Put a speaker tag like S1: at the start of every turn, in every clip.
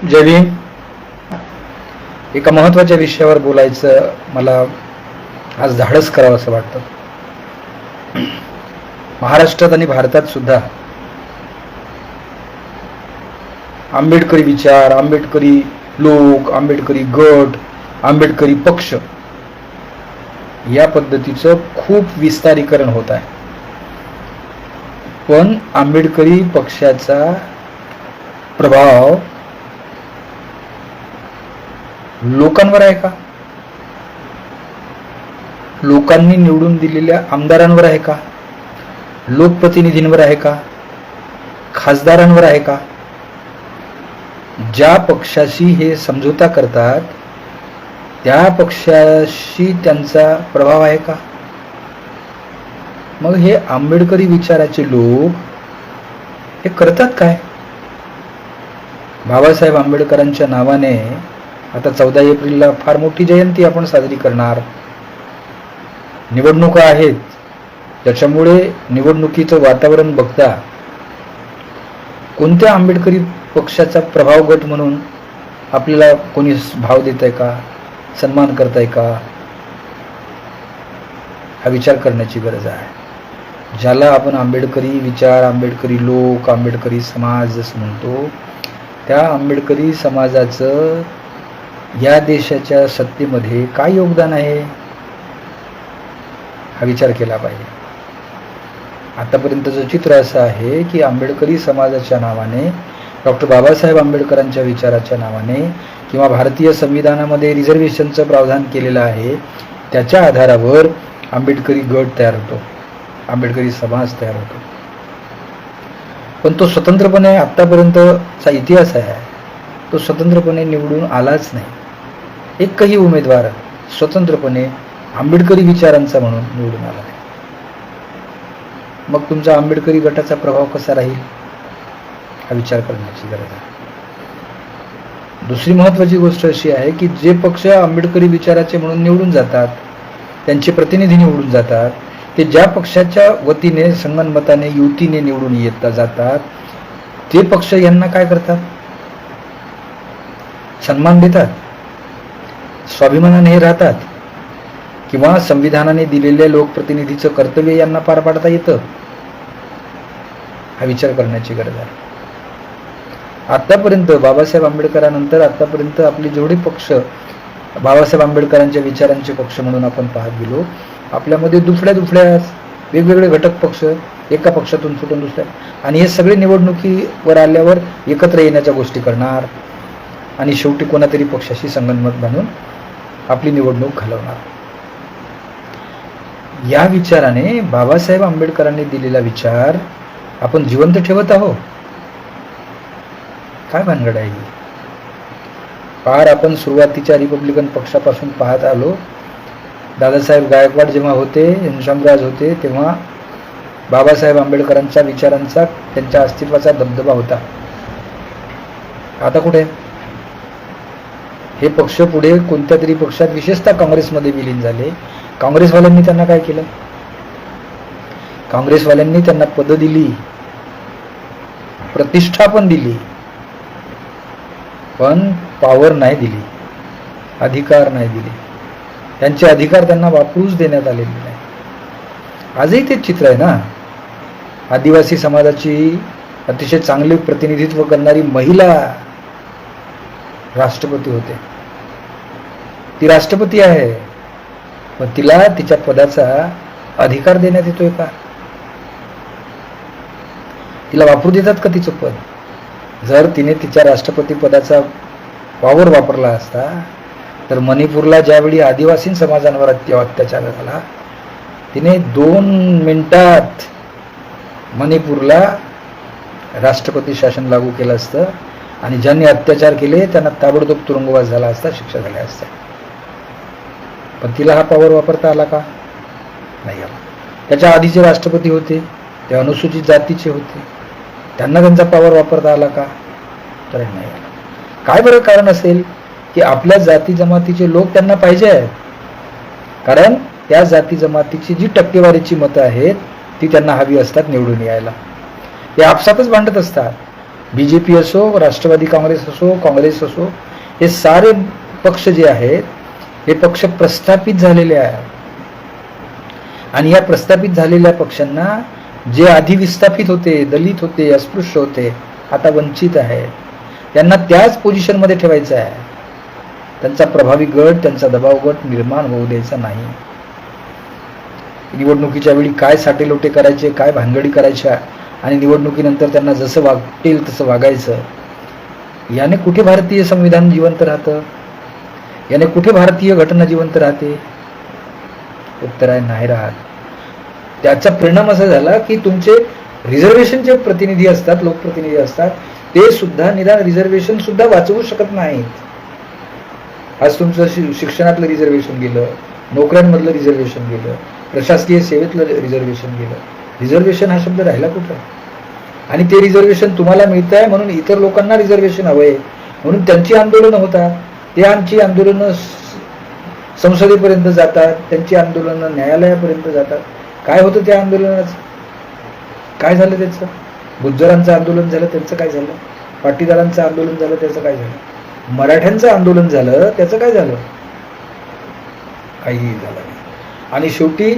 S1: जय भीम. एका महत्त्वाच्या विषयावर बोलायचं मला आज धाडस करावं असं वाटतं. महाराष्ट्रात आणि भारतात सुद्धा आंबेडकरी विचार, आंबेडकरी लोक, आंबेडकरी गट, आंबेडकरी पक्ष या पद्धतीचं खूप विस्तारीकरण होत आहे. पण आंबेडकरी पक्षाचा प्रभाव लोकांवर आहे का? लोकांनी निवडून दिलेल्या आमदारांवर आहे का? लोकप्रतिनिधींवर आहे का? खासदारांवर आहे का? ज्या पक्षाशी हे समझोता करतात त्या पक्षाशी त्यांचा प्रभाव आहे का? मग हे आंबेडकरी विचाराचे लोक हे करतात काय? बाबासाहेब आंबेडकरांच्या नावाने आता 14 एप्रिलला फार मोठी जयंती आपण साजरी करणार. निवडणुका आहेत, त्याच्यामुळे निवडणुकीचं वातावरण बघता कोणत्या आंबेडकरी पक्षाचा प्रभाव गट म्हणून आपल्याला कोणी भाव देत आहे का, सन्मान करत आहे का, हा विचार करण्याची गरज आहे. ज्याला आपण आंबेडकरी विचार, आंबेडकरी लोक, आंबेडकरी समाज जसं म्हणतो, त्या आंबेडकरी समाजाचं या देशाच्या सत्तेमध्ये काय योगदान आहे हा विचार केला पाहिजे. आतापर्यंतचं चित्र असं आहे की आंबेडकरी समाजाच्या नावाने, डॉक्टर बाबासाहेब आंबेडकरांच्या विचाराच्या नावाने किंवा भारतीय संविधानामध्ये रिझर्वेशनचं प्रावधान केलेलं आहे त्याच्या आधारावर आंबेडकरी गट तयार होतो, आंबेडकरी समाज तयार होतो. पण तो स्वतंत्रपणे, आत्तापर्यंतचा इतिहास आहे, तो स्वतंत्रपणे निवडून आलाच नाही. एकही उमेदवार स्वतंत्रपणे आंबेडकरी विचारांचा म्हणून निवडून आला नाही. मग तुमचा आंबेडकरी गटाचा प्रभाव कसा राहील हा विचार करण्याची गरज आहे. दुसरी महत्त्वाची गोष्ट अशी आहे की जे पक्ष आंबेडकरी विचाराचे म्हणून निवडून जातात, त्यांचे प्रतिनिधी निवडून जातात, ते ज्या पक्षाच्या वतीने, संगनमताने, युतीने निवडून जातात, ते पक्ष यांना काय करतात? सन्मान देतात, स्वाभिमानाने राहतात, किंवा संविधानाने दिलेल्या लोकप्रतिनिधीचं कर्तव्य यांना पार पाडता येतं हा विचार करण्याची गरज आहे. आतापर्यंत बाबासाहेब आंबेडकरांनंतर आतापर्यंत आपले जेवढे पक्ष बाबासाहेब आंबेडकरांच्या विचारांचे पक्ष म्हणून आपण पाहत गेलो, आपल्यामध्ये दुसऱ्या वेगवेगळे घटक पक्ष, एका पक्षातून सुटून दुसऱ्या, आणि हे सगळे निवडणुकीवर आल्यावर एकत्र येण्याच्या गोष्टी करणार आणि शेवटी कोणातरी पक्षाशी संगनमत बांधून आपली निवडणूक घालवणार. या विचाराने बाबासाहेब आंबेडकरांनी दिलेला विचार आपण जिवंत ठेवत आहोत. काय भानगड आहे? फार आपण सुरुवातीच्या रिपब्लिकन पक्षापासून पाहत आलो. दादासाहेब गायकवाड जेव्हा होते, घनश्यामराज होते, तेव्हा बाबासाहेब आंबेडकरांच्या विचारांचा, त्यांच्या अस्तित्वाचा दबदबा होता. आता कुठे? हे पक्ष पुढे कोणत्या तरी पक्षात, विशेषतः काँग्रेसमध्ये विलीन झाले. काँग्रेसवाल्यांनी त्यांना काय केलं? काँग्रेसवाल्यांनी त्यांना पद दिली, प्रतिष्ठा पण दिली, पण पॉवर नाही दिली, अधिकार नाही दिले. त्यांचे अधिकार त्यांना वापरूच देण्यात आलेले नाही. आजही तेच चित्र आहे ना. आदिवासी समाजाची अतिशय चांगले प्रतिनिधित्व करणारी महिला राष्ट्रपती होते. ती राष्ट्रपती आहे, पण तिला तिच्या पदाचा अधिकार देण्यात येतोय का? तिला वापरू देतात का तिचं पद? जर तिने तिच्या राष्ट्रपती पदाचा वावर वापरला असता तर मणिपूरला ज्यावेळी आदिवासी समाजांवर अत्याचार झाला, तिने 2 मिनिटात मणिपूरला राष्ट्रपती शासन लागू केलं असतं आणि ज्यांनी अत्याचार केले त्यांना ताबडतोब तुरुंगवास झाला असता, शिक्षा झाल्या असत्या. पण तिला हा पॉवर वापरता आला का? नाही आला. त्याच्या आधीचे राष्ट्रपती होते, ते अनुसूचित जातीचे होते, त्यांना त्यांचा पॉवर वापरता आला का? तर नाही आला. काय बरं कारण असेल की आपल्या जाती जमातीचे लोक त्यांना पाहिजे आहेत, कारण त्या जाती जमातीची जी टक्केवारीची मतं आहेत ती त्यांना हवी असतात निवडून यायला. ते आपसातच भांडत असतात. BJP असो, राष्ट्रवादी काँग्रेस असो, काँग्रेस असो, हे सारे पक्ष जे आहेत हे पक्ष प्रस्थापित झालेले आहेत. आणि या प्रस्थापित झालेल्या पक्षांना जे आधी विस्थापित होते, दलित होते, अस्पृश्य होते, आता वंचित आहे, त्यांना त्याच पोझिशनमध्ये ठेवायचं आहे. त्यांचा प्रभावी गट, त्यांचा दबाव गट निर्माण होऊ द्यायचा नाही. निवडणुकीच्या वेळी काय साटेलोटे करायचे, काय भानगडी करायच्या आणि निवडणुकीनंतर त्यांना जसं वाटेल तसं वागायचं, याने कुठे भारतीय संविधान जिवंत राहतं? याने कुठे भारतीय घटना जिवंत राहते? उत्तर आहे नाही राहत. त्याचा परिणाम असा झाला की तुमचे रिझर्वेशनचे प्रतिनिधी असतात, लोकप्रतिनिधी असतात, ते सुद्धा निदान रिझर्वेशन सुद्धा वाचवू शकत नाहीत. आज तुमचं शिक्षणातलं रिझर्वेशन गेलं, नोकऱ्यांमधलं रिझर्वेशन गेलं, प्रशासकीय सेवेतलं रिझर्वेशन गेलं. रिझर्वेशन हा शब्द राहिला कुठं? आणि ते रिझर्वेशन तुम्हाला मिळत आहे म्हणून इतर लोकांना रिझर्वेशन हवंय म्हणून त्यांची आंदोलनं होतात. ते आमची आंदोलनं संसदेपर्यंत जातात, त्यांची आंदोलनं न्यायालयापर्यंत जातात. काय होतं त्या आंदोलनाचं? काय झालं त्याचं? गुज्जरांचं आंदोलन झालं, त्यांचं काय झालं? पाटीदारांचं आंदोलन झालं, त्याचं काय झालं? मराठ्यांचं आंदोलन झालं, त्याचं काय झालं? काहीही झालं नाही. आणि शेवटी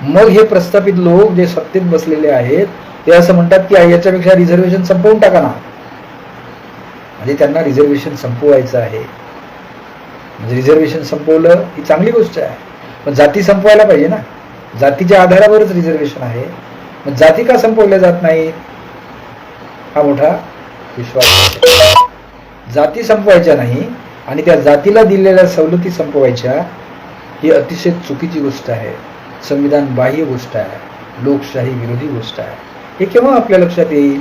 S1: मग हे प्रस्थापित लोक जे सत्तेत बसलेले आहेत ते असं म्हणतात की याच्यापेक्षा रिझर्वेशन संपवून टाका ना. म्हणजे त्यांना रिझर्वेशन संपवायचं आहे. म्हणजे रिझर्वेशन संपवलं ही चांगली गोष्ट आहे, पण जाती संपवायला पाहिजे ना. जातीच्या आधारावरच रिझर्वेशन आहे, मग जाती का संपवल्या जात नाहीत? हा मोठा विश्वास. जाती संपवायच्या नाही आणि त्या जातीला दिलेल्या सवलती संपवायच्या, ही अतिशय चुकीची गोष्ट आहे, संविधान बाह्य गोष्ट आहे, लोकशाही विरोधी गोष्ट आहे. हे केव्हा आपल्या लक्षात येईल?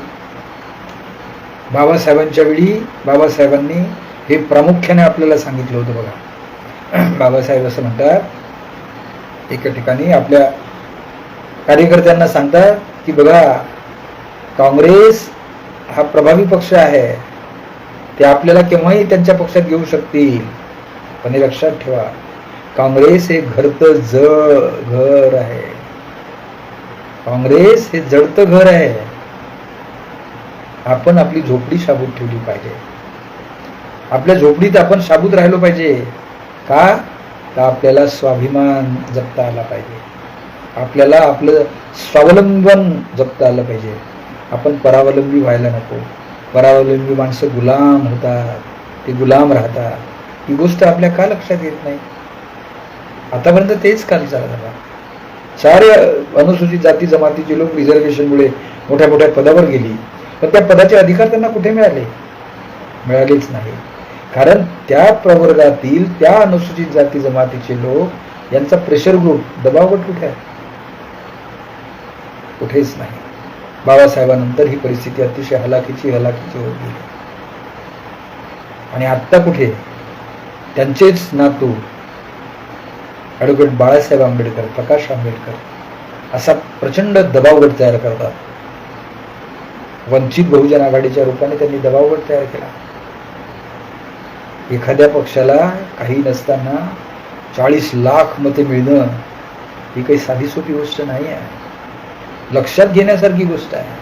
S1: बाबासाहेबांच्या वेळी बाबासाहेबांनी हे प्रामुख्याने आपल्याला सांगितलं होतं बघा. बाबासाहेब असं म्हणतात एका ठिकाणी आपल्या कार्यकर्त्यांना सांगतात की बघा, काँग्रेस हा प्रभावी पक्ष आहे, ते आपल्याला केव्हाही त्यांच्या पक्षात घेऊ शकतील, पण हे लक्षात ठेवा, काँग्रेस हे घरतं घर आहे. काँग्रेस हे जडतं घर आहे. आपण आपली झोपडी शाबूत ठेवली पाहिजे. आपल्या झोपडीत आपण शाबूत राहिलो पाहिजे. का? तर आपल्याला स्वाभिमान जपता आला पाहिजे, आपल्याला आपलं स्वावलंबन जपता आलं पाहिजे. आपण परावलंबी व्हायला नको. परावलंबी माणसं गुलाम होतात, ते गुलाम राहतात. ही गोष्ट आपल्या का लक्षात येत नाही? आतापर्यंत तेच काल झालं. सारे अनुसूचित जाती जमातीचे लोक रिझर्वेशनमुळे मोठ्या मोठ्या पदावर गेली, पण त्या पदाचे अधिकार त्यांना कुठे मिळाले? मिळालेच नाही. कारण त्या प्रवर्गातील त्या अनुसूचित जाती जमातीचे लोक यांचा प्रेशर ग्रुप, दबाव गट कुठे आहे? कुठेच नाही. बाबासाहेबांनंतर ही परिस्थिती अतिशय हलाखीची होत गेली. आणि आत्ता कुठे? त्यांचेच नातू ॲडव्होकेट बाळासाहेब आंबेडकर, प्रकाश आंबेडकर असा प्रचंड दबाव गट तयार करतात. वंचित बहुजन आघाडीच्या रूपाने त्यांनी दबाव गट तयार केला. एखाद्या पक्षाला काही नसताना 40 लाख मते मिळणं ही काही साधी सोपी गोष्ट नाही आहे, लक्षात घेण्यासारखी गोष्ट आहे.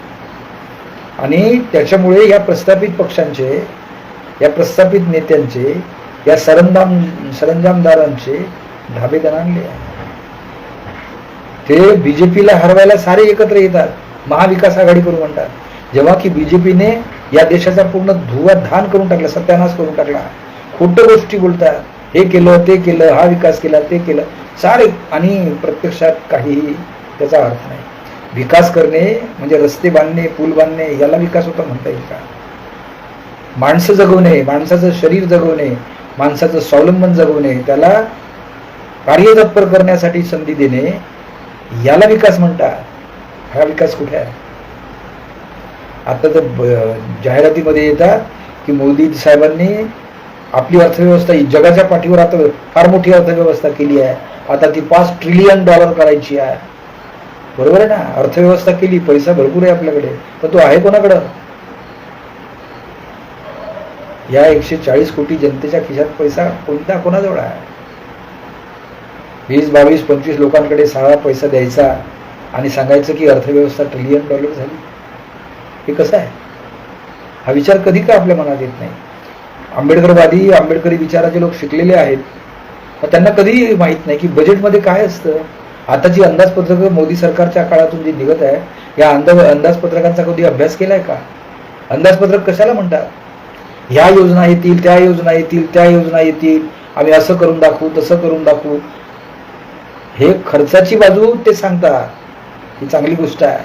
S1: आणि त्याच्यामुळे या प्रस्थापित पक्षांचे, या प्रस्थापित नेत्यांचे, या सरंजामदारांचे धाबे दणाणले आहे. ते बीजेपीला हरवायला सारे एकत्र येतात, महाविकास आघाडी करू म्हणतात, जेव्हा की बीजेपीने या देशाचा पूर्ण धुवाधान करून टाकला, सत्यानाश करून टाकला. खोटं गोष्टी बोलतात, हे केलं ते केलं, हा विकास केला ते केलं सारे, आणि प्रत्यक्षात काहीही त्याचा अर्थ नाही. विकास करणे म्हणजे रस्ते बांधणे, पूल बांधणे, याला विकास होता म्हणता येईल का? माणसं जगवणे, माणसाचं शरीर जगवणे, माणसाचं स्वावलंबन जगवणे, त्याला कार्यतत्पर करण्यासाठी संधी देणे, याला विकास म्हणतात. हा विकास कुठे आहे? आता तर जाहिरातीमध्ये येतात की मोदी साहेबांनी आपली अर्थव्यवस्था जगाच्या पाठीवर आता फार मोठी अर्थव्यवस्था केली आहे, आता ती $5 ट्रिलियन करायची आहे. बरोबर आहे ना? अर्थव्यवस्था केली, पैसा भरपूर आहे आपल्याकडे, पण तो आहे कोणाकडं? या 140 कोटी जनतेच्या खिशात पैसा कोणाजवळ आहे? 20, 22, 25 लोकांकडे सगळा पैसा द्यायचा आणि सांगायचं की अर्थव्यवस्था $1 ट्रिलियन झाली. हे कसं आहे? हा विचार कधी का आपल्या मनात येत नाही? आंबेडकरवादी आंबेडकरी विचाराचे लोक शिकलेले आहेत, पण त्यांना कधी माहीत नाही की बजेटमध्ये काय असतं. आता जी अंदाजपत्रकं मोदी सरकारच्या काळातून जी निघत आहे, या अंदाजपत्रकांचा कधी अभ्यास केलाय का? अंदाजपत्रक कशाला म्हणतात? ह्या योजना येतील, त्या योजना येतील, त्या योजना येतील, आम्ही असं करून दाखवू, तसं करून दाखवू. हे खर्चाची बाजू ते सांगतात, ही चांगली गोष्ट आहे,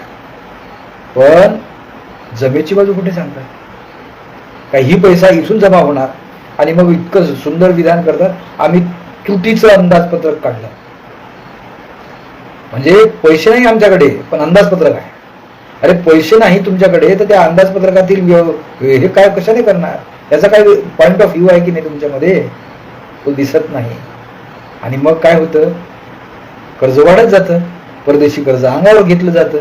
S1: पण जमेची बाजू कुठे सांगतात? काही पैसा इथून जमा होणार आणि मग इतकं सुंदर विधान करतात, आम्ही तुटीचं अंदाजपत्रक काढलं. म्हणजे पैसे नाही आमच्याकडे, पण अंदाजपत्रक आहे. अरे पैसे नाही तुमच्याकडे, तर त्या अंदाजपत्रकातील हे काय कशाने करणार? याचा काय पॉइंट ऑफ व्ह्यू आहे की नाही तुमच्यामध्ये? तो दिसत नाही. आणि मग काय होतं? कर्ज वाढत जातं, परदेशी कर्ज अंगावर घेतलं जातं,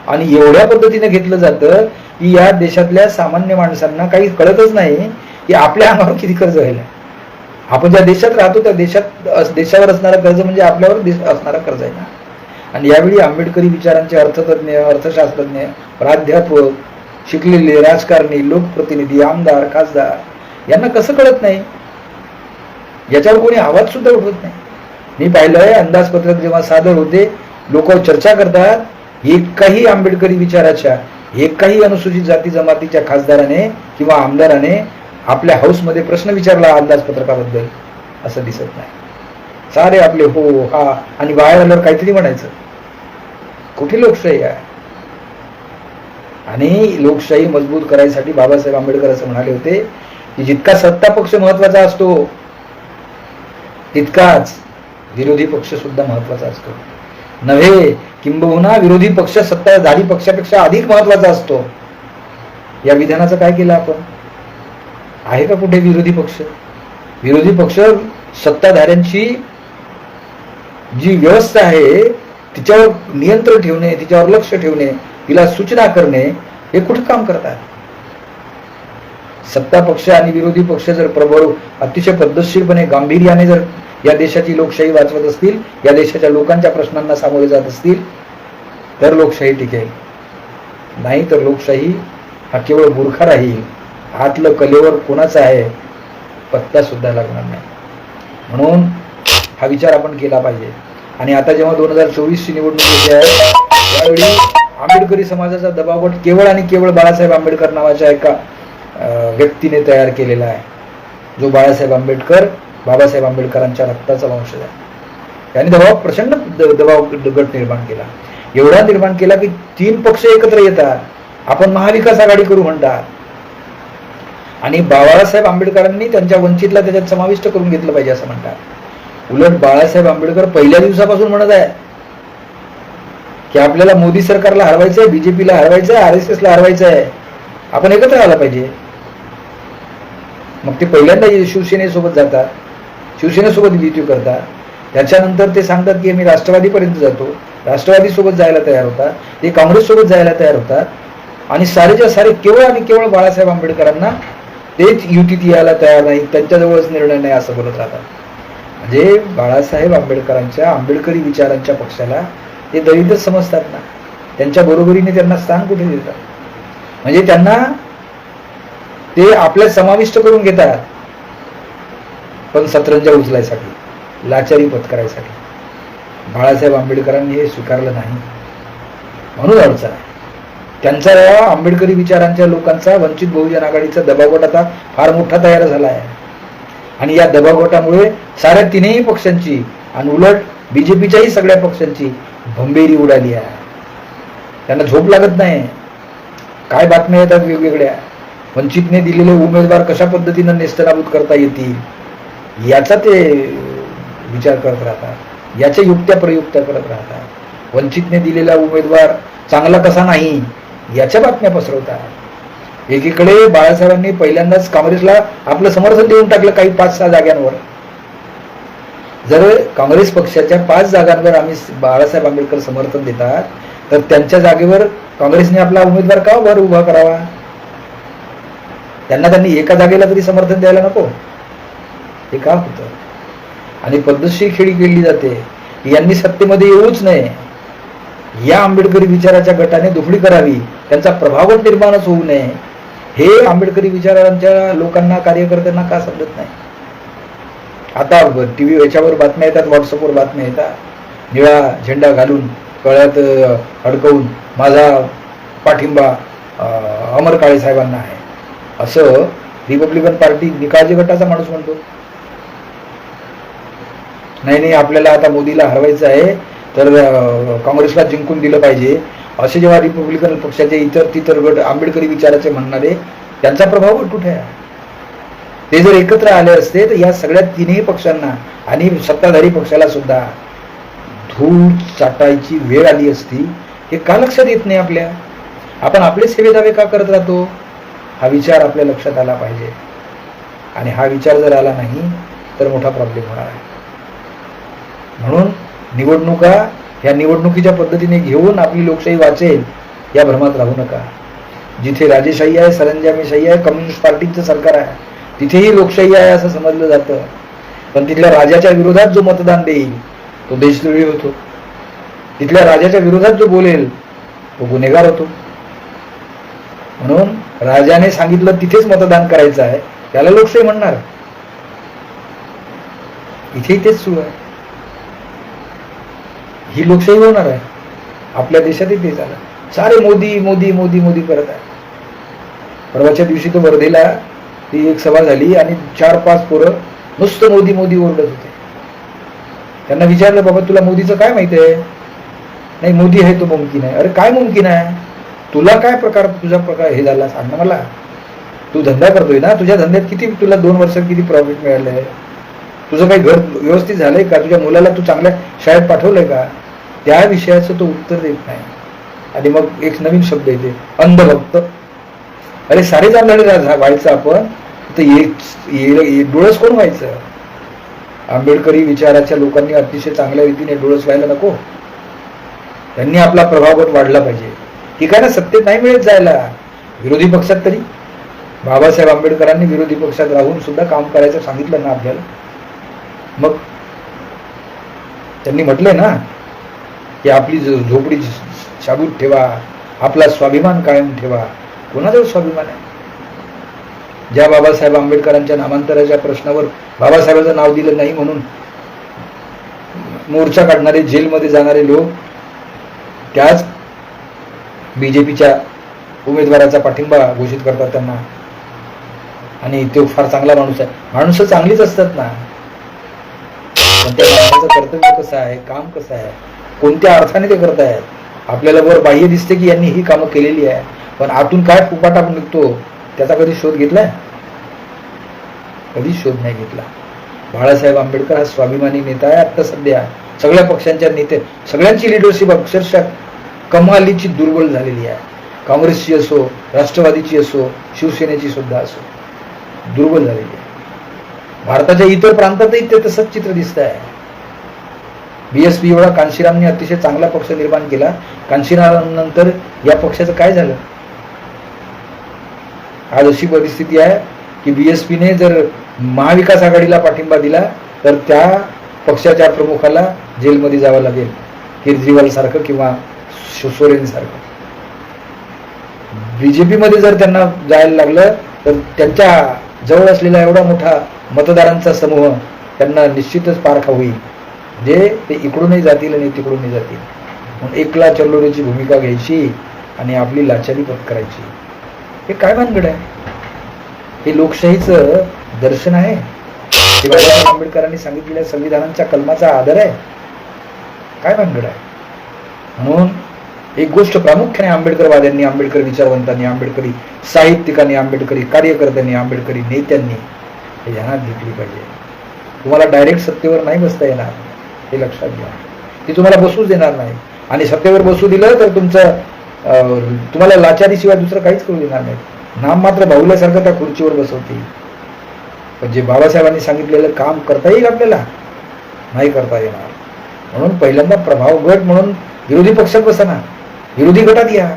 S1: आणि एवढ्या पद्धतीने घेतलं जातं की या देशातल्या सामान्य माणसांना काही कळतच नाही की आपल्या अंगावर किती कर्ज व्हायला. आपण ज्या देशात राहतो त्या देशावर असणारं कर्ज म्हणजे आपल्यावर असणारा कर्ज आहे ना. आणि यावेळी आंबेडकरी विचारांचे अर्थतज्ञ, अर्थशास्त्रज्ञ, प्राध्यापक, शिकलेले राजकारणी, लोकप्रतिनिधी, आमदार, खासदार यांना कसं कळत नाही? याच्यावर कोणी आवाज सुद्धा उठवत नाही. मी पाहिलंय अंदाजपत्रक जेव्हा सादर होते, लोक चर्चा करतात, एकाही आंबेडकरी विचाराच्या, एकाही अनुसूचित जाती जमातीच्या खासदाराने किंवा आमदाराने आपल्या हाऊसमध्ये प्रश्न विचारला अंदाजपत्रकाबद्दल असं दिसत नाही. सारे आपले हो हा आणि बाहेर आल्यावर काहीतरी म्हणायचं. कुठे लोकशाही आहे? आणि लोकशाही मजबूत करायसाठी बाबासाहेब आंबेडकर असं म्हणाले होते की जितका सत्ता पक्ष महत्वाचा असतो, तितकाच विरोधी पक्ष सुद्धा महत्वाचा असतो. नव्हे, किंबहुना विरोधी पक्ष सत्ताधारी पक्षापेक्षा अधिक महत्वाचा असतो. या विधानाचं काय केलं आपण? आहे का कुठे विरोधी पक्ष? विरोधी पक्ष सत्ताधाऱ्यांची जी व्यवस्था आहे तिच्यावर नियंत्रण ठेवणे, तिच्यावर लक्ष ठेवणे, तिला सूचना करणे, हे कुठे काम करतात? सत्ता पक्ष आणि विरोधी पक्ष जर प्रबळ, अतिशय पद्धतशीरपणे, गांभीर्याने जर या देशाची लोकशाही वाचवत असतील, या देशाच्या लोकांच्या प्रश्नांना सामोरे जात असतील, तर लोकशाही टिकेल. नाही तर लोकशाही हा केवळ मूर्खा राहील. आतलं कलेवर कोणाचं आहे पत्ता सुद्धा लागणार नाही. म्हणून हा विचार आपण केला पाहिजे. आणि आता जेव्हा 2024ची निवडणूक येते आहे, त्यावेळी आंबेडकरी समाजाचा दबावगट केवळ आणि केवळ बाळासाहेब आंबेडकर नावाच्या एका व्यक्तीने तयार केलेला आहे, जो बाबासाहेब आंबेडकरांच्या रक्ताचा वंशज आहे. त्यांनी प्रचंड दबाव गट निर्माण केला. एवढा निर्माण केला की 3 पक्ष एकत्र येतात, आपण महाविकास आघाडी करू म्हणतात. आणि बाळासाहेब आंबेडकरांनी त्यांच्या वंचितला त्याच्यात समाविष्ट करून घेतलं पाहिजे असं म्हणतात. उलट बाळासाहेब आंबेडकर पहिल्या दिवसापासून म्हणत आहे की आपल्याला मोदी सरकारला हरवायचंय, बीजेपीला हरवायचंय, RSSला हरवायचं आहे, आपण एकत्र आला पाहिजे. मग ते पहिल्यांदा शिवसेनेसोबत जातात, शिवसेनेसोबत युती करतात. त्याच्यानंतर ते सांगतात की मी राष्ट्रवादीपर्यंत जातो, राष्ट्रवादीसोबत जायला तयार होतात, ते काँग्रेससोबत जायला तयार होतात. आणि सारेच्या सारे केवळ आणि केवळ बाळासाहेब आंबेडकरांना तेच युतीत यायला तयार नाही, त्यांच्याजवळच निर्णय नाही असं बोलत राहतात. म्हणजे बाळासाहेब आंबेडकरांच्या आंबेडकरी विचारांच्या पक्षाला ते दलितच समजतात ना. त्यांच्या बरोबरीने त्यांना स्थान कुठे देतात? म्हणजे त्यांना ते आपल्यात समाविष्ट करून घेतात, पण सतरंजा उचलायसाठी, लाचारी पत्करायसाठी. बाळासाहेब आंबेडकरांनी हे स्वीकारलं नाही, म्हणून अडचण आहे. त्यांचा या आंबेडकरी विचारांच्या लोकांचा वंचित बहुजन आघाडीचा दबावगट आता फार मोठा तयार झाला आहे. आणि या दबावगटामुळे साऱ्या 3ही पक्षांची आणि उलट बीजेपीच्याही सगळ्या पक्षांची भंबेरी उडाली आहे. त्यांना झोप लागत नाही. काय बातम्या येतात वेगवेगळ्या, वंचितने दिलेले उमेदवार कशा पद्धतीनं नेस्तनाबूत करता येतील याचा ते विचार करत राहतात, याच्या युक्त्या प्रयुक्त्या करत राहतात. वंचितने दिलेला उमेदवार चांगला कसा नाही याच्या बातम्या पसरवतात. एकीकडे बाळासाहेबांनी पहिल्यांदाच काँग्रेसला आपलं समर्थन देऊन टाकलं काही 5-6 जागांवर. जर काँग्रेस पक्षाच्या 5 जागांवर आम्ही बाळासाहेब आंबेडकर समर्थन देतात, तर त्यांच्या जागेवर काँग्रेसने आपला उमेदवार का वर उभा करावा? त्यांनी एका जागेला तरी समर्थन द्यायला नको? हे का होतं? आणि पद्धतशीर खेळी केली जाते. यांनी सत्तेमध्ये येऊच नये, या आंबेडकरी विचाराच्या गटाने दुफडी करावी, त्यांचा प्रभावच निर्माणच होऊ नये, हे आंबेडकरी विचारांच्या लोकांना, कार्यकर्त्यांना का समजत नाही? आता टीव्ही याच्यावर बातम्या येतात, व्हॉट्सअपवर बातम्या येतात, निळा झेंडा घालून गळ्यात अडकवून माझा पाठिंबा अमर काळे साहेबांना आहे असं रिपब्लिकन पार्टी निकाळजी गटाचा माणूस म्हणतो. नाही, आपल्याला आता मोदीला हरवायचं आहे तर काँग्रेसला जिंकून दिलं पाहिजे असे जेव्हा रिपब्लिकन पक्षाचे इतर गट आंबेडकरी विचाराचे म्हणणारे, त्यांचा प्रभाव कुठे आहे? ते जर एकत्र आले असते तर या सगळ्या तिन्ही पक्षांना आणि सत्ताधारी पक्षाला सुद्धा धूळ चाटायची वेळ आली असती. हे का लक्षात येत नाही आपल्या? आपण आपले सेवेदावे का करत राहतो? हा विचार आपल्या लक्षात आला पाहिजे. आणि हा विचार जर आला नाही तर मोठा प्रॉब्लेम होणार आहे. म्हणून निवडणुका या निवडणुकीच्या पद्धतीने घेऊन आपली लोकशाही वाचेल या भ्रमात राहू नका. जिथे राजेशाही आहे, सरंजामीशाही आहे, कम्युनिस्ट पार्टीचं सरकार आहे, तिथेही लोकशाही आहे असं समजलं जातं. पण तिथल्या राजाच्या विरोधात जो मतदान देईल तो देशद्रोही होतो. तिथल्या राजाच्या विरोधात जो बोलेल तो गुन्हेगार होतो. म्हणून राजाने सांगितलं तिथेच मतदान करायचं आहे त्याला लोकशाही म्हणणार. इथेही तेच सुरू आहे. ही लोकशाही होणार आहे. आपल्या देशातही ते झालं. सारे मोदी मोदी मोदी मोदी करत आहे. परवाच्या दिवशी तो वर्धेला ती एक सभा झाली आणि 4-5 पोरं नुसतं मोदी मोदी ओरडत होते. त्यांना विचारलं, बाबा तुला मोदीचं काय माहिती आहे? नाही, मोदी आहे तो मुमकिन आहे. अरे काय मुमकिन आहे? तुला काय तुझा प्रकार हे झाला सांग ना मला. तू धंदा करतोय ना, तुझ्या धंद्यात किती तुला 2 वर्षात किती प्रॉफिट मिळालंय? तुझं काही घर व्यवस्थित झालंय का? तुझ्या मुलाला तू चांगल्या शाळेत पाठवलंय का? त्या विषयाचं तो उत्तर देत नाही. आणि मग एक नवीन शब्द येते, अंधभक्त. अरे सारे जाणणारे व्हायचं आपण तर डोळस कोण व्हायचं? आंबेडकरी विचाराच्या लोकांनी अतिशय चांगल्या रीतीने डोळस व्हायला नको. त्यांनी आपला प्रभाव वाढला पाहिजे. ठीक आहे ना, सत्तेत नाही मिळत जायला, विरोधी पक्षात तरी बाबासाहेब आंबेडकरांनी विरोधी पक्षात राहून सुद्धा काम करायचं सांगितलं ना आपल्याला. मग त्यांनी म्हटलंय ना की आपली झोपडी शाबूत ठेवा, आपला स्वाभिमान कायम ठेवा. कोणाचा स्वाभिमान आहे? ज्या बाबासाहेब आंबेडकरांच्या नामांतराच्या प्रश्नावर बाबासाहेबांचं नाव दिलं नाही म्हणून मोर्चा काढणारे, जेलमध्ये जाणारे लोक त्याच बीजेपीच्या उमेदवाराचा पाठिंबा घोषित करतात त्यांना. आणि तो फार चांगला माणूस आहे. माणसं चांगलीच असतात ना, पण त्या माणसाचं कर्तव्य कसं आहे, काम कसं आहे, कोणत्या अर्थाने ते करतायत? आपल्याला वर बाह्य दिसते की यांनी ही कामं केलेली आहे, पण आतून काय फुपाटा निघतो त्याचा कधी शोध घेतलाय? कधीच शोध नाही घेतला. बाळासाहेब आंबेडकर हा स्वाभिमानी नेता आहे. आता सध्या सगळ्या पक्षांच्या नेते, सगळ्यांची लिडरशिप अक्षरशः कमालीची दुर्बल झालेली आहे. काँग्रेसची असो, राष्ट्रवादीची असो, शिवसेनेची सुद्धा असो, दुर्बल झालेली आहे. भारताच्या इतर प्रांतातही ते तसंच चित्र दिसत आहे. बीएसपी एवढा कांशीरामने अतिशय चांगला पक्ष निर्माण केला. कांशीरामनंतर या पक्षाचं काय झालं? आज अशी परिस्थिती आहे की बीएसपीने जर महाविकास आघाडीला पाठिंबा दिला तर त्या पक्षाच्या प्रमुखाला जेलमध्ये जावं लागेल, केजरीवाल सारखं किंवा सोरेन सारखं. बीजेपीमध्ये जर त्यांना जायला लागलं तर त्यांच्या जवळ असलेला एवढा मोठा मतदारांचा समूह त्यांना निश्चितच पारखा होईल. जे ते इकडूनही जातील आणि तिकडूनही जातील. म्हणून एकला चल्लोरेची भूमिका घ्यायची आणि आपली लाचारी पत्करायची. हे काय भानगड आहे? हे लोकशाहीचं दर्शन आहे? हे बाबासाहेब आंबेडकरांनी सांगितलेल्या संविधानाच्या कलमाचा आदर आहे? काय भानगड आहे? म्हणून एक गोष्ट प्रामुख्याने आंबेडकरवाद्यांनी, आंबेडकर विचारवंतांनी, आंबेडकरी साहित्यिकांनी, आंबेडकरी कार्यकर्त्यांनी, आंबेडकरी नेत्यांनी हे ध्यानात घेतली पाहिजे. तुम्हाला डायरेक्ट सत्तेवर नाही बसता येणार, हे लक्षात घ्या. ती तुम्हाला बसूच देणार नाही. आणि सत्तेवर बसू दिलं तर तुम्हाला लाचारीशिवाय दुसरं काहीच करू देणार नाही. नाम मात्र बाहुल्यासारखं त्या खुर्चीवर बसवतील. पण जे बाबासाहेबांनी सांगितलेलं काम करता येईल आपल्याला, नाही करता येणार. म्हणून पहिल्यांदा प्रभाव गट म्हणून विरोधी पक्षात बसा ना, विरोधी गटात या.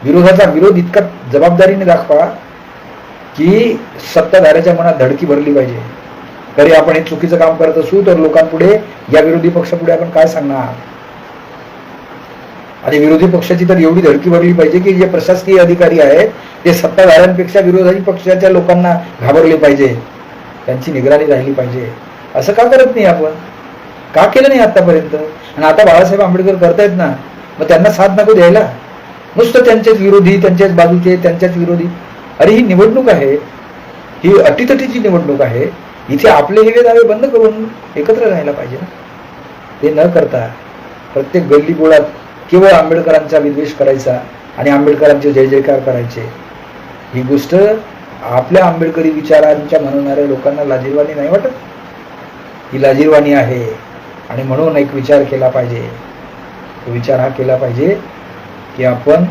S1: विरोधाचा विरोध इतका जबाबदारीने दाखवा की सत्ताधाऱ्याच्या मनात धडकी भरली पाहिजे. तरी आपण हे चुकीचं काम करत असू तर लोकांपुढे, या विरोधी पक्षापुढे आपण काय सांगणार? आणि विरोधी पक्षाची तर एवढी धडकी भरली पाहिजे की जे प्रशासकीय अधिकारी आहेत ते सत्ताधाऱ्यांपेक्षा विरोधी पक्षाच्या लोकांना घाबरले पाहिजे, त्यांची निगराणी राहिली पाहिजे. असं का करत नाही आपण? का केलं नाही आतापर्यंत? आणि आता बाळासाहेब आंबेडकर करतायत ना, मग त्यांना साथ नको द्यायला? नुसतं त्यांचेच विरोधी, त्यांच्याच बाजूचे, त्यांच्याच विरोधी. अरे ही निवडणूक आहे, ही अटीतटीची निवडणूक आहे. इथे आपले हे दावे बंद करून एकत्र राहायला पाहिजे ना. ते न करता प्रत्येक गल्ली बोळात केवळ आंबेडकरांचा विद्वेष करायचा आणि आंबेडकरांचे जय जयकार करायचे, ही गोष्ट आपल्या आंबेडकरी विचारांच्या म्हणणाऱ्या लोकांना लाजिरवाणी नाही वाटत? ही लाजिरवाणी आहे. आणि म्हणून एक विचार केला पाहिजे. तो विचार हा केला पाहिजे की आपण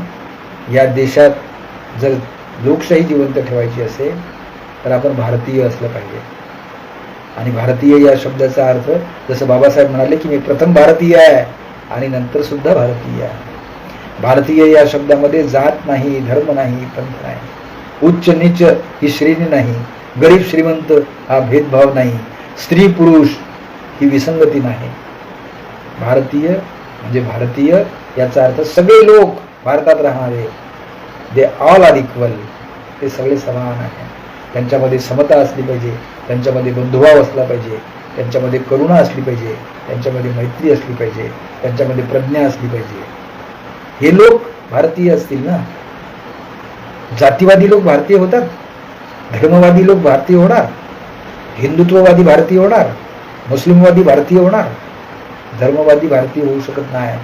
S1: या देशात जर लोकशाही जिवंत ठेवायची असेल तर आपण भारतीय असलं पाहिजे. आणि भारतीय या शब्दाचा अर्थ जसं बाबासाहेब म्हणाले की मी प्रथम भारतीय आहे आणि नंतर सुद्धा भारतीय आहे. भारतीय या शब्दामध्ये जात नाही, धर्म नाही, पंथ नाही, उच्च नीच ही श्रेणी नाही, गरीब श्रीमंत हा भेदभाव नाही, स्त्री पुरुष ही विसंगती नाही. भारतीय म्हणजे भारतीय याचा अर्थ सगळे लोक भारतात राहणारे, दे ऑल आर इक्वल, ते सगळे समान आहे. त्यांच्यामध्ये समता असली पाहिजे, त्यांच्यामध्ये बंधुभाव असला पाहिजे, त्यांच्यामध्ये करुणा असली पाहिजे, त्यांच्यामध्ये मैत्री असली पाहिजे, त्यांच्यामध्ये प्रज्ञा असली पाहिजे. हे लोक भारतीय असतील ना. जातीवादी लोक भारतीय होतात, धर्मवादी लोक भारतीय होणार, हिंदुत्ववादी भारतीय होणार, मुस्लिमवादी भारतीय होणार, धर्मवादी भारतीय होऊ शकत नाही.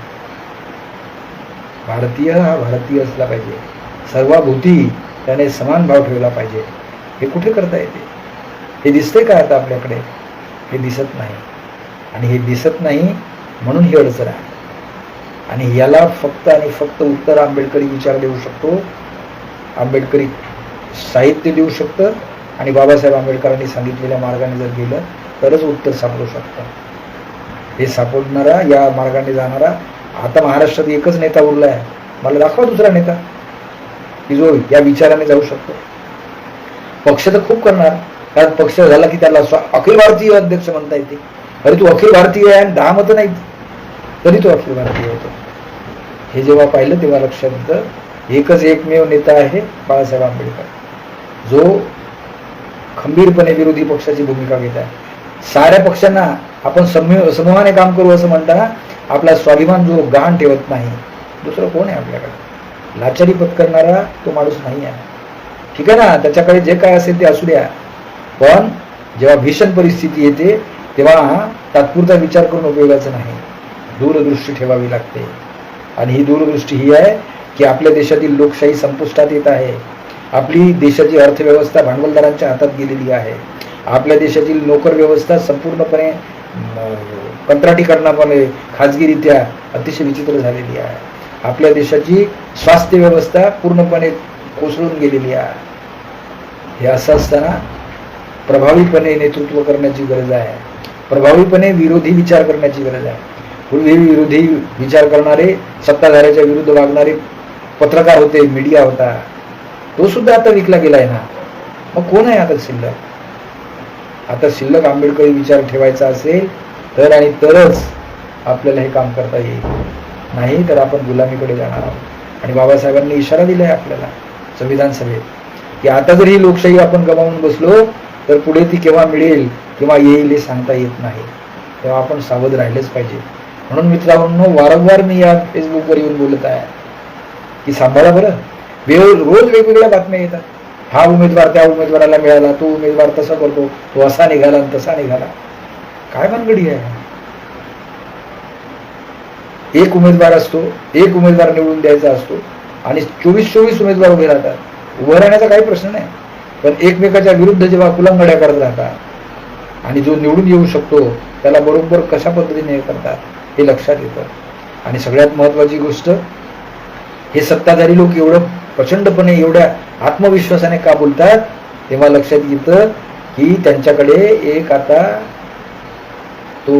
S1: भारतीय हा भारतीय असला पाहिजे, सर्वाभूती त्याने समान भाव ठेवला पाहिजे. हे कुठे करता येते? हे दिसते का आता आपल्याकडे? हे दिसत नाही. आणि हे दिसत नाही म्हणून ही अडचण आहे. आणि याला फक्त आणि फक्त उत्तर आंबेडकरी विचार देऊ शकतो, आंबेडकरी साहित्य देऊ शकतं. आणि बाबासाहेब आंबेडकरांनी सांगितलेल्या मार्गाने जर गेलं तरच उत्तर सापडू शकतं. हे सापडणारा, या मार्गाने जाणारा आता महाराष्ट्रात एकच नेता उरला आहे. मला दाखवा दुसरा नेता की जो या विचाराने जाऊ शकतो. पक्ष तर खूप करणार, कारण पक्ष झाला की त्याला अखिल भारतीय अध्यक्ष म्हणता येते. अरे तू अखिल भारतीय आहे आणि 10 मतं नाहीत तरी तो अखिल भारतीय होतो. हे जेव्हा पाहिलं तेव्हा लक्षात येतं एकच एकमेव नेता आहे बाळासाहेब आंबेडकर, जो खंबीरपणे विरोधी पक्षाची भूमिका घेत आहे. साऱ्या पक्षांना आपण समूहाने काम करू असं म्हणताना आपला स्वाभिमान जो गहाण ठेवत नाही, दुसरं कोण आहे आपल्याकडे? लाचारी पत्करणारा तो माणूस नाही आहे. ठीक आहे ना, त्याच्याकडे जे काय असेल ते असू द्या, पण जेव्हा भीषण परिस्थिती येते तेव्हा तात्पुरता विचार करून उपयोगाचं नाही, दूरदृष्टी ठेवावी लागते. आणि ही दूरदृष्टी ही आहे की आपल्या देशातील लोकशाही संपुष्टात येत आहे, आपली देशाची अर्थव्यवस्था भांडवलदारांच्या हातात गेलेली आहे, आपल्या देशातील नोकर व्यवस्था संपूर्णपणे कंत्राटीकरणामुळे खाजगीरित्या अतिशय विचित्र झालेली आहे, आपल्या देशाची स्वास्थ्य व्यवस्था पूर्णपणे कोसळून गेलेली आहे. हे असं असताना प्रभावीपणे नेतृत्व करण्याची गरज आहे, प्रभावीपणे विरोधी विचार करण्याची गरज आहे. पूर्वी विरोधी विचार करणारे, सत्ताधाऱ्याच्या विरुद्ध वागणारे पत्रकार होते, मीडिया होता, तो सुद्धा आता विकला गेलाय ना. मग कोण आहे आता शिल्लक? आता शिल्लक आंबेडकरी विचार ठेवायचा असेल तर आणि तरच आपल्याला हे काम करता येईल, नाही तर आपण गुलामीकडे जाणार आहोत. आणि बाबासाहेबांनी इशारा दिलाय आपल्याला संविधान सभेत की आता जर ही लोकशाही आपण गमावून बसलो तर पुढे ती केव्हा मिळेल किंवा येईल हे सांगता येत नाही. तेव्हा आपण सावध राहिलेच पाहिजे. म्हणून मित्रांनो, वारंवार मी या फेसबुकवर येऊन बोलत आहे की सांभाळा बरं. रोज वेगवेगळ्या बातम्या येतात, हा उमेदवार त्या उमेदवाराला मिळाला, तो उमेदवार तसा करतो, तो असा निघाला आणि तसा निघाला. काय भानगडी आहे? एक उमेदवार असतो, एक उमेदवार निवडून द्यायचा असतो आणि 24 उमेदवार उभे राहतात. उभं राहण्याचा काही प्रश्न नाही, पण एकमेकाच्या विरुद्ध जेव्हा कुलंगड्या करत राहतात आणि जो निवडून येऊ शकतो त्याला बरोबर कशा पद्धतीने करतात हे लक्षात येतं. आणि सगळ्यात महत्त्वाची गोष्ट, हे सत्ताधारी लोक एवढं प्रचंडपणे, एवढ्या आत्मविश्वासाने का बोलतात तेव्हा लक्षात येतं की त्यांच्याकडे एक आता तो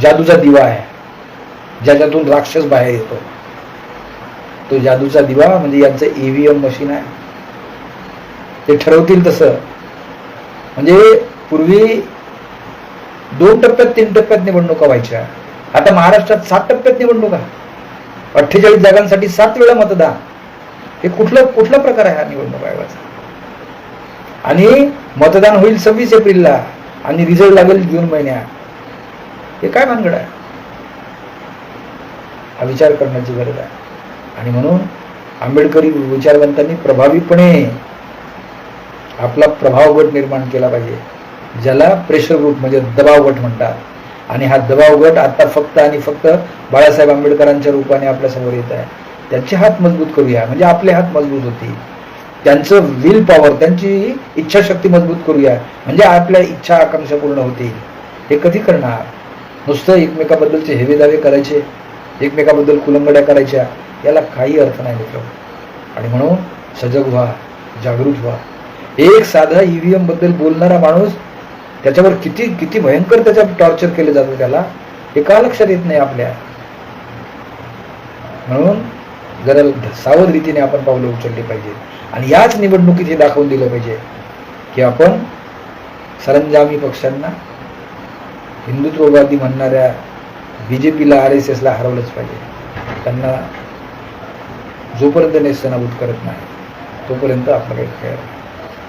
S1: जादूचा दिवा आहे ज्याच्यातून राक्षस बाहेर येतो. तो जादूचा दिवा म्हणजे यांचं EVM मशीन आहे. ते ठरवतील तसं. म्हणजे पूर्वी 2 टप्प्यात 3 टप्प्यात निवडणुका व्हायच्या, आता महाराष्ट्रात 7 टप्प्यात निवडणुका. 48 जागांसाठी 7 वेळा मतदान, हे कुठला प्रकार आहे हा निवडणूक आयोगाचा? आणि मतदान होईल 26 एप्रिलला आणि रिझल्ट लागेल जून महिन्यात. हे काय भानगड आहे? हा विचार करण्याची गरज आहे. आणि म्हणून आंबेडकरी विचारवंतांनी प्रभावीपणे आपला प्रभाव गट निर्माण केला पाहिजे, ज्याला प्रेशर ग्रुप म्हणजे दबाव गट म्हणतात. आणि हा दबाव गट आता फक्त आणि फक्त बाळासाहेब आंबेडकरांच्या रूपाने आपल्या समोर येत आहे. त्यांचे हात मजबूत करूया, म्हणजे आपले हात मजबूत होतील. त्यांचं विल पॉवर, त्यांची इच्छाशक्ती मजबूत करूया, म्हणजे आपल्या इच्छा आकांक्षा पूर्ण होतील. हे कधी करणार? नुसतं एकमेकाबद्दलचे हेवेदावे करायचे, एकमेकाबद्दल कुलंगड्या करायच्या, याला काही अर्थ नाही मित्र. आणि म्हणून सजग व्हा, जागृत व्हा. एक साधा ईव्हीएम बद्दल बोलणारा माणूस, त्याच्यावर किती किती भयंकर त्याच्या टॉर्चर केले जातं, त्याला हे का लक्षात येत नाही आपल्या? म्हणून जरा सावध रीतीने आपण पावलं उचलली पाहिजे. आणि याच निवडणुकीत हे दाखवून दिलं पाहिजे की आपण सरंजामी पक्षांना, हिंदुत्ववादी म्हणणाऱ्या बीजेपीला, RSSला हरवलंच पाहिजे. त्यांना जोपर्यंत नेस्तनाबूत करत नाही तोपर्यंत आपलं काही खेळ नाही.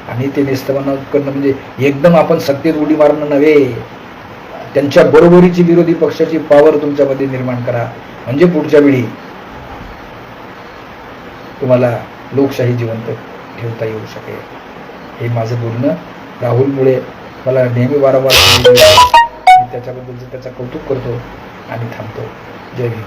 S1: आणि ते नेस्तनाबूत करणं म्हणजे एकदम आपण सत्तेत उडी मारणं नव्हे, त्यांच्या बरोबरीची विरोधी पक्षाची पॉवर तुमच्यामध्ये निर्माण करा, म्हणजे पुढच्या वेळी तुम्हाला लोकशाही जिवंत ठेवता येऊ शकेल. हे माझं बोलणं राहुलमुळे मला नेहमी वारंवार त्याच्याबद्दलचं त्याचं कौतुक करतो आणि थांबतो. जय भीम.